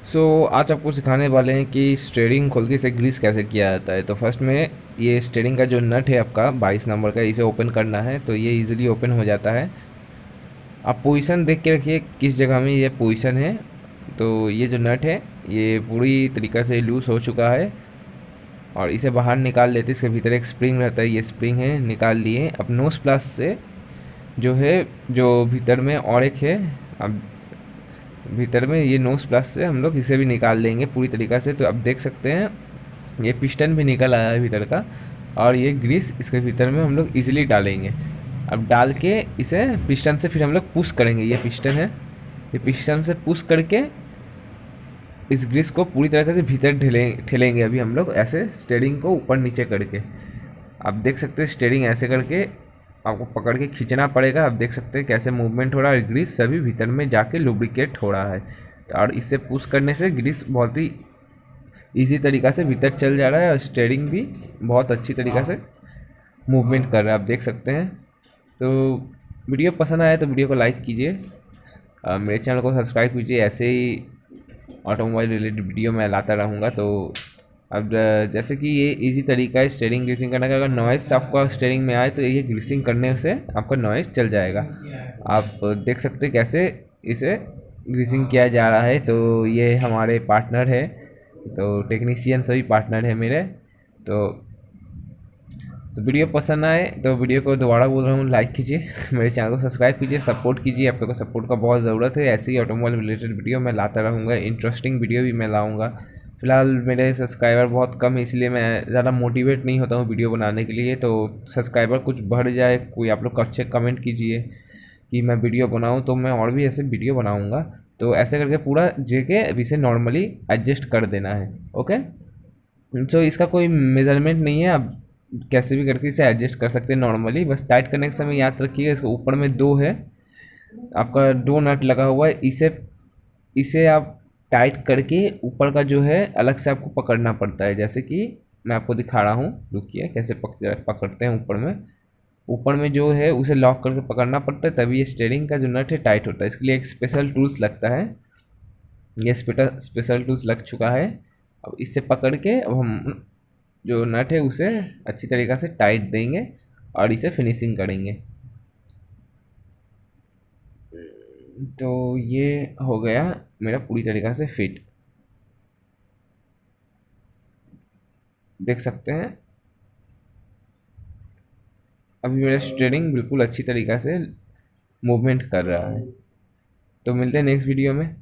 आज आपको सिखाने वाले हैं कि स्टीयरिंग खोल के इसे ग्रीस कैसे किया जाता है। तो फर्स्ट में ये स्टीयरिंग का जो नट है आपका 22 नंबर का, इसे ओपन करना है। तो ये इजीली ओपन हो जाता है। आप पोजीशन देख के रखिए किस जगह में ये पोजीशन है। तो ये जो नट है ये पूरी तरीक़ा से लूज़ हो चुका है और इसे बाहर निकाल लेते हैं। इसके भीतर एक स्प्रिंग रहता है, ये स्प्रिंग है, निकाल लिए। अब नोज प्लस से जो है, जो भीतर में और एक है, अब भीतर में ये नोज प्लस से हम लोग इसे भी निकाल लेंगे पूरी तरीक़ा से। तो अब देख सकते हैं ये पिस्टन भी निकल आया है भीतर का, और ये ग्रीस इसके भीतर में हम लोग इजीली डालेंगे। अब डाल के इसे पिस्टन से फिर हम लोग पुश करेंगे। ये पिस्टन है, ये पिस्टन से पुश करके इस ग्रीस को पूरी तरह से भीतर ठेलेंगे अभी हम लोग ऐसे स्टीयरिंग को ऊपर नीचे करके। आप देख सकते हैं स्टीयरिंग ऐसे करके आपको पकड़ के खींचना पड़ेगा। आप देख सकते हैं कैसे मूवमेंट हो रहा है, ग्रीस सभी भीतर में जाके लुब्रिकेट हो रहा है। और इससे पुश करने से ग्रीस बहुत ही इजी तरीक़ा से भीतर चल जा रहा है और स्टीयरिंग भी बहुत अच्छी तरीक़ा से मूवमेंट कर रहा है, आप देख सकते हैं। तो वीडियो पसंद आया तो वीडियो को लाइक कीजिए, मेरे चैनल को सब्सक्राइब कीजिए। ऐसे ही ऑटोमोबाइल रिलेटेड वीडियो मैं लाता रहूँगा। तो अब जैसे कि ये इजी तरीका है स्टीयरिंग ग्रीसिंग करने का। अगर नॉइस आपका स्टीयरिंग में आए तो ये ग्रीसिंग करने से आपका नॉइस चल जाएगा। आप देख सकते हैं कैसे इसे ग्रीसिंग किया जा रहा है। तो ये हमारे पार्टनर है, तो टेक्नीशियन सभी पार्टनर है मेरे। तो वीडियो पसंद आए तो वीडियो को दोबारा बोल रहा हूँ लाइक कीजिए, मेरे चैनल को सब्सक्राइब कीजिए, सपोर्ट कीजिए। आप लोग को सपोर्ट का बहुत ज़रूरत है। ऐसे ही ऑटोमोबाइल रिलेटेड वीडियो मैं लाता रहूँगा, इंटरेस्टिंग वीडियो भी मैं लाऊँगा। फिलहाल मेरे सब्सक्राइबर बहुत कम है, इसलिए मैं ज़्यादा मोटिवेट नहीं होता हूँ वीडियो बनाने के लिए। तो सब्सक्राइबर कुछ बढ़ जाए, कोई आप लोग अच्छे कमेंट कीजिए कि मैं वीडियो बनाऊँ, तो मैं और भी ऐसे वीडियो बनाऊँगा। तो ऐसे करके पूरा जगह इसे नॉर्मली एडजस्ट कर देना है। ओके, तो इसका कोई मेजरमेंट नहीं है, आप कैसे भी करके इसे एडजस्ट कर सकते हैं नॉर्मली। बस टाइट करने के समय याद रखिएगा इसके ऊपर में दो है, आपका दो नट लगा हुआ है। इसे इसे आप टाइट करके ऊपर का जो है अलग से आपको पकड़ना पड़ता है। जैसे कि मैं आपको दिखा रहा हूँ, रुकिए कैसे पकड़ते हैं। ऊपर में जो है उसे लॉक करके पकड़ना पड़ता है, तभी ये स्टीयरिंग का जो नट है टाइट होता है। इसके लिए एक स्पेशल टूल्स लगता है, ये स्पेशल टूल्स लग चुका है। अब इससे पकड़ के अब हम जो नट है उसे अच्छी तरीक़ा से टाइट देंगे और इसे फिनिशिंग करेंगे। तो ये हो गया मेरा पूरी तरीक़ा से फिट, देख सकते हैं। अभी मेरा स्टीयरिंग बिल्कुल अच्छी तरीक़ा से मूवमेंट कर रहा है। तो मिलते हैं नेक्स्ट वीडियो में।